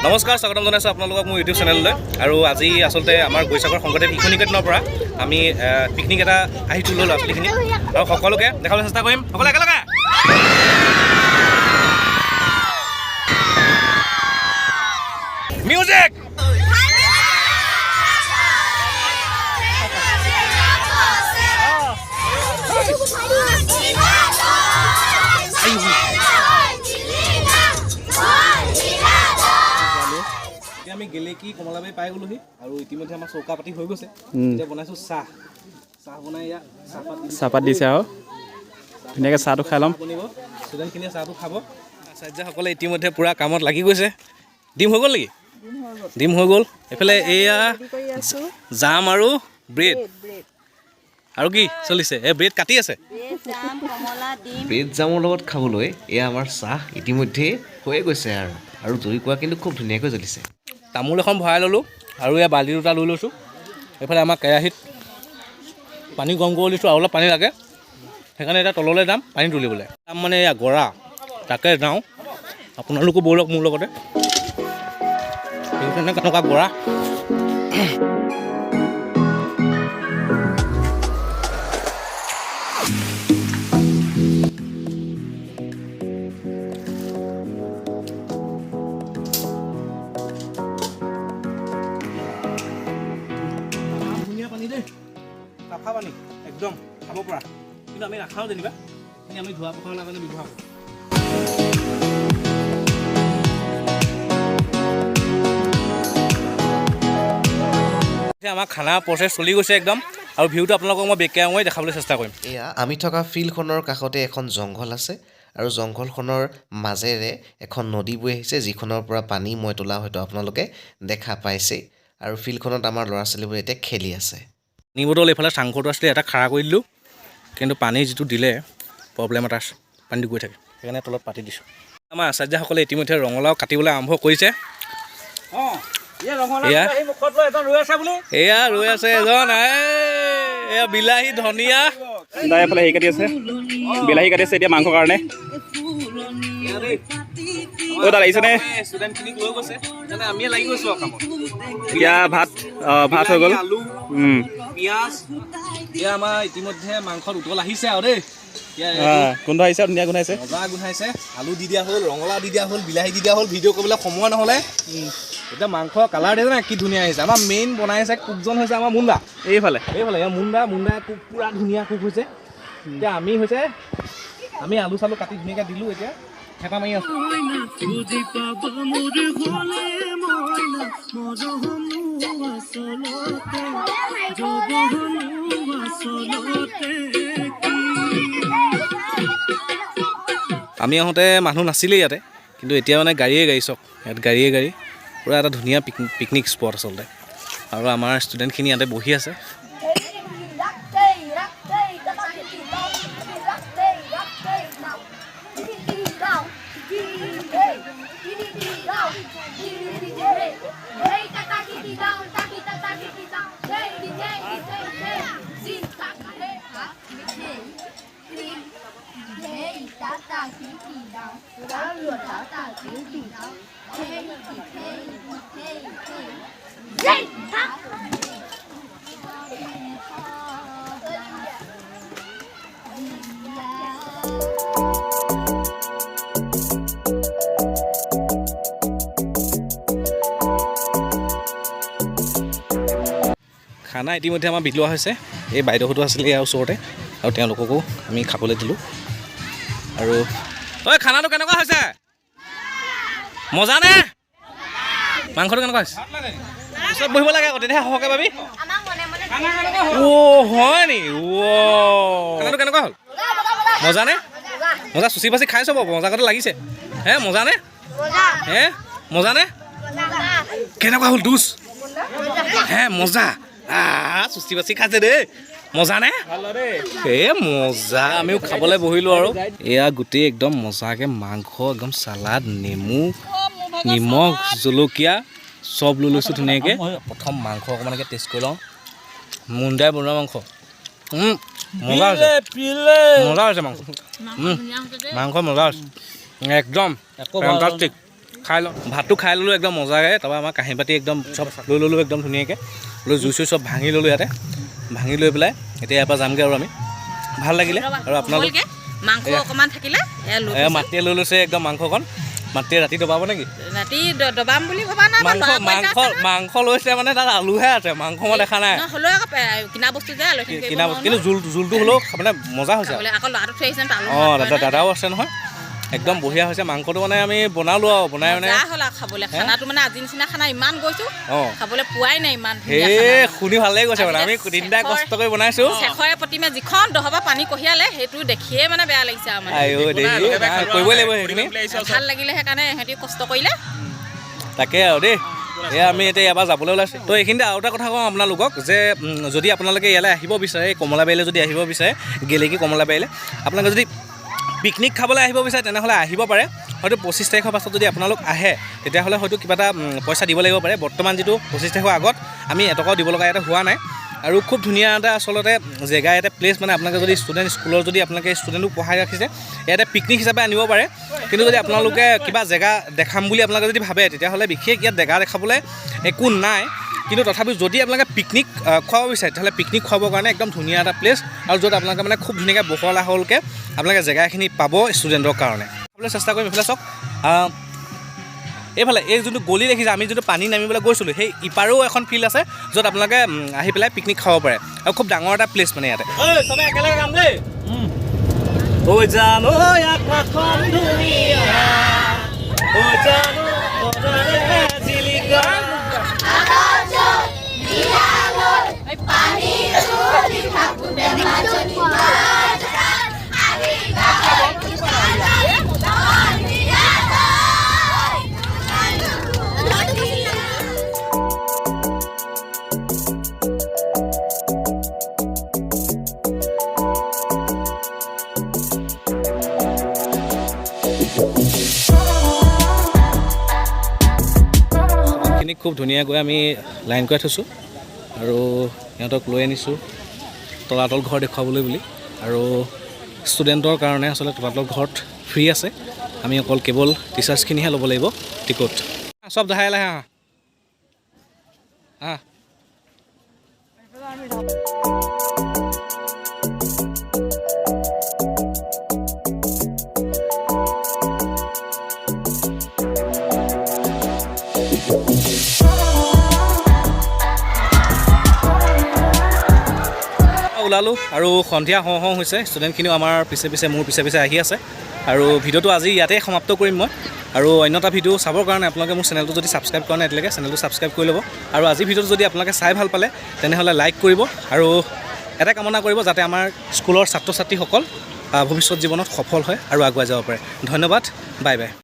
নমস্কাৰ, স্বাগতম জনাইছোঁ আপোনালোকক মোৰ ইউটিউব চেনেললৈ। আৰু আজি আচলতে আমাৰ গৈছাগৰ শংকৰদেৱ শিশু নিকেতনৰ পৰা আমি পিকনিক এটা আহি তুলিলোঁ ল'ৰা ছোৱালীখিনি, আৰু সকলোকে দেখাবলৈ চেষ্টা কৰিম। সকলোৱে একেলগে মিউজিক। আমি গেলেকী কমলাবাৰী পাই গ'লোহি আৰু ইতিমধ্যে আমাৰ চৌকা পাতি হৈ গৈছে। এতিয়া বনাইছোঁ চাহ বনাই ইয়াত চাহপাত দিছে আৰু ধুনীয়াকৈ চাহটো খাই ল'ম। ষ্টুডেণ্টখিনিয়ে চাহটো খাব। আচাৰ্যসকলে ইতিমধ্যে পূৰা কামত লাগি গৈছে। ডিম হৈ গ'ল নেকি? ডিম হৈ গ'ল। এইফালে এয়া জাম আৰু ব্ৰেড আৰু কি চলিছে? এই ব্ৰেড কাটি আছে। ব্ৰেড জামৰ লগত খাবলৈ এয়া আমাৰ চাহ ইতিমধ্যে হৈয়ে গৈছে আৰু জুইকুৰা কিন্তু খুব ধুনীয়াকৈ জ্বলিছে। তামোল এখন ভৰাই ল'লোঁ আৰু এয়া বাল্টি দুটা লৈ লৈছোঁ। এইফালে আমাৰ কেৰাহীত পানী গৰম কৰি লৈছোঁ, আৰু অলপ পানী লাগে, সেইকাৰণে এতিয়া তললৈ যাম পানী তুলিবলৈ। যাম মানে এয়া গৰা, তাকে যাওঁ। আপোনালোকো ব'লক মোৰ লগতে। কেনেকুৱা গৰা। চাফা পানী একদম খাব পৰা, কিন্তু আমি নাখাওঁ যেনিবা, আমি ধোৱা পখলাৰ কাৰণে ব্যৱহাৰ কৰোঁ। আমাৰ খানা প্ৰচেছ চলি গৈছে একদম, আৰু ভিউটো আপোনালোকক মই বেকে মই দেখাবলৈ চেষ্টা কৰিম। এয়া আমি থকা ফিল্ডখনৰ কাষতে এখন জংঘল আছে, আৰু জংঘলখনৰ মাজেৰে এখন নদী বৈ আহিছে, যিখনৰ পৰা পানী মই তোলা হয়তো আপোনালোকে দেখা পাইছে। আৰু ফিল্ডখনত আমাৰ ল'ৰা ছোৱালীবোৰ এতিয়া খেলি আছে। পানী বটল এইফালে চাংঘৰটো আছিলে, এটা খাৰা কৰি দিলোঁ, কিন্তু পানী যিটো দিলে প্ৰব্লেম এটা আছে, পানীটো গৈ থাকে, সেইকাৰণে তলত পাতি দিছোঁ। আমাৰ আচাৰ্যসকলে ইতিমধ্যে ৰঙালাও কাটিবলৈ আৰম্ভ কৰিছে। এয়া ৰৈ আছে এজন, এয়া বিলাহী ধনিয়া এইফালে হেৰি কাটি আছে, বিলাহী কাটি আছে এতিয়া মাংসৰ কাৰণে। লাগিছেনে? এতিয়া ভাত হৈ গ'ল। পিঁয়াজ এয়া আমাৰ ইতিমধ্যে মাংসত উতল আহিছে আৰু দেই, গোন্ধ আহিছে, ধুনীয়া গোন্ধাইছে, মজা গোন্ধাইছে। আলু দি দিয়া হ'ল, ৰঙালাও দি দিয়া হ'ল, বিলাহী দি দিয়া হ'ল। ভিডিঅ' কৰিবলৈ সময় নহ'লে এতিয়া মাংস কালাৰ দিয়ে না কি ধুনীয়া আহিছে। আমাৰ মেইন বনাইছে কুকজন হৈছে আমাৰ মুণ্ডা। এইফালে মুণ্ডা কুক পূৰা ধুনীয়া কুক হৈছে। এতিয়া আমি আলু চালু কাটি ধুনীয়াকৈ দিলোঁ, এতিয়া হেঁপা মাৰি আছোঁ। আমি আহোঁতে মানুহ নাছিলেই ইয়াতে, কিন্তু এতিয়া মানে গাড়ী চাওক, ইয়াত গাড়ী পূৰা এটা ধুনীয়া পিকনিক স্পট আচলতে। আৰু আমাৰ ষ্টুডেণ্টখিনি ইয়াতে বহি আছে। খানা ইতিমধ্যে আমাৰ বিলোৱা হৈছে। এই বাইদেউহঁতো আছিলে ইয়াৰ ওচৰতে, আৰু তেওঁলোককো আমি খাবলৈ দিলোঁ। আৰু ঐ খানাটো কেনেকুৱা হৈছে? মজা নে? মাংসটো কেনেকুৱা হৈছে? ওচৰত বহিব লাগে আকৌ, তেতিয়াহে সহকে পাবি। হয় নি? খানাটো কেনেকুৱা হ'ল? মজা নে? মজা চুচি বাচি খাই চাব, মজাকতে লাগিছে। মজা নে? মজা নে? কেনেকুৱা হ'ল দুচ? মজা। চুচি বাচি খাইছে দেই, মজা নে? মজা। আমিও খাবলৈ বহিলোঁ, আৰু এয়া গোটেই একদম মজাকৈ মাংস, একদম চালাড, নেমু, নিমখ, জলকীয়া চব লৈ লৈছোঁ ধুনীয়াকৈ। প্ৰথম মাংস অকণমানকৈ টেষ্ট কৰি লওঁ। মুণ্ডাই বনোৱা মাংস মজা হৈছে, মজা হৈছে মাংস। মাংস মজা হৈছে একদম ফেণ্টাষ্টিক। খাই লওঁ ভাতটো খাই ল'লোঁ একদম মজাকৈ তাৰপৰা আমাৰ কাঁহী বাতি একদম চব লৈ ল'লোঁ একদম ধুনীয়াকৈ লৈ জুই চুই চব ভাঙি ল'লোঁ ইয়াতে ভাঙি লৈ পেলাই এতিয়া ইয়াৰ পৰা যামগৈ আৰু আমি ভাল লাগিলে আৰু আপোনালোক মাংস অকণমান থাকিলে মাটিয়ে লৈ লৈছে একদম মাংসকণ মাটিয়ে ৰাতি দবাব নেকি ৰাতি দবাম বুলি ভবা নাই মাংস লৈছে মানে তাত আলুহে আছে মাংস মই দেখা নাই হ'লেও আকৌ কিনা বস্তু যে কিনা বস্তু কিন্তু জোলটো হ'লেও মানে মজা হৈছে আকৌ ল'ৰাটো থৈ আহিছে অঁ দাদাও আছে নহয় একদম বঢ়িয়া হৈছে মাংসটো মানে আমি বনালোঁ আৰু বনাই মানে হ'ল আৰু খাবলৈ খানাটো মানে আজি নিচিনা খানা ইমান গৈছোঁ খাবলৈ পোৱাই নাই ইমান শুনি ভাল লাগি গৈছে মানে আমি তিনিটাই কষ্ট কৰি বনাইছোঁ শেষৰে প্ৰতিমে যিখন দহবা পানী কঢ়িয়ালে সেইটো দেখিয়ে মানে বেয়া লাগিছে আৰু কৰিবই লাগিব সেইখিনি ভাল লাগিলে সেইকাৰণে সিহঁতি কষ্ট কৰিলে তাকে আৰু দেই এয়া আমি এতিয়া ইয়াৰ পৰা যাবলৈ ওলাইছোঁ তো এইখিনিতে আৰু এটা কথা কওঁ আপোনালোকক যে যদি আপোনালোকে ইয়ালৈ আহিব বিচাৰে কমলাবাৰীলৈ যদি আহিব বিচাৰে গেলেকী কমলাবাৰীলৈ আপোনালোকে যদি পিকনিক খাবলৈ আহিব বিচাৰে তেনেহ'লে আহিব পাৰে হয়তো 25 তাৰিখৰ পাছত যদি আপোনালোক আহে তেতিয়াহ'লে হয়তো কিবা এটা পইচা দিব লাগিব পাৰে বৰ্তমান যিটো 25 তাৰিখৰ আগত আমি এটকাও দিব লগা ইয়াতে হোৱা নাই আৰু খুব ধুনীয়া এটা আচলতে জেগা এটা প্লেচ মানে আপোনালোকে যদি ষ্টুডেণ্ট স্কুলৰ যদি আপোনালোকে ষ্টুডেণ্টক পঢ়াই ৰাখিছে ইয়াতে পিকনিক হিচাপে আনিব পাৰে কিন্তু যদি আপোনালোকে কিবা জেগা দেখাম বুলি আপোনালোকে যদি ভাবে তেতিয়াহ'লে বিশেষ ইয়াত জেগা দেখাবলৈ একো নাই কিন্তু তথাপিও যদি আপোনালোকে পিকনিক খুৱাব বিচাৰে তেতিয়াহ'লে পিকনিক খুৱাবৰ কাৰণে একদম ধুনীয়া এটা প্লেচ আৰু য'ত আপোনালোকে মানে খুব ধুনীয়াকৈ বহল আহলকৈ আপোনালোকে জেগাখিনি পাব ষ্টুডেণ্টৰ কাৰণে খাবলৈ চেষ্টা কৰিম এইফালে চাওক এইফালে এই যোনটো গলি দেখিছে আমি যোনটো পানী নামিবলৈ গৈছিলোঁ সেই ইপাৰেও এখন ফিল্ড আছে য'ত আপোনালোকে আহি পেলাই পিকনিক খাব পাৰে আৰু খুব ডাঙৰ এটা প্লেচ মানে ইয়াতে চবে একেলগে যাম দেই খুব ধুনীয়াকৈ আমি লাইন কৰি থৈছোঁ আৰু সিহঁতক লৈ আনিছোঁ তলাতল ঘৰ দেখুৱাবলৈ বুলি আৰু ষ্টুডেণ্টৰ কাৰণে আচলতে তলাতল ঘৰত ফ্ৰী আছে আমি অকল কেৱল টিচাৰ্ছখিনিহে ল'ব লাগিব টিকট চব লাহে লাহে ওলালোঁ আৰু সন্ধিয়া হওঁ হওঁ হৈছে ষ্টুডেণ্টখিনিও আমাৰ পিছে মোৰ পিছে আহি আছে আৰু ভিডিঅ'টো আজি ইয়াতে সমাপ্ত কৰিম মই আৰু অন্য এটা ভিডিঅ' চাবৰ কাৰণে আপোনালোকে মোৰ চেনেলটো যদি ছাবস্ক্ৰাইব কৰা নাই এতিয়ালৈকে চেনেলটো ছাবস্ক্ৰাইব কৰি ল'ব আৰু আজি ভিডিঅ'টো যদি আপোনালোকে চাই ভাল পালে তেনেহ'লে লাইক কৰিব আৰু এটা কামনা কৰিব যাতে আমাৰ স্কুলৰ ছাত্ৰ ছাত্ৰীসকল ভৱিষ্যত জীৱনত সফল হয় আৰু আগুৱাই যাব পাৰে ধন্যবাদ বাই বাই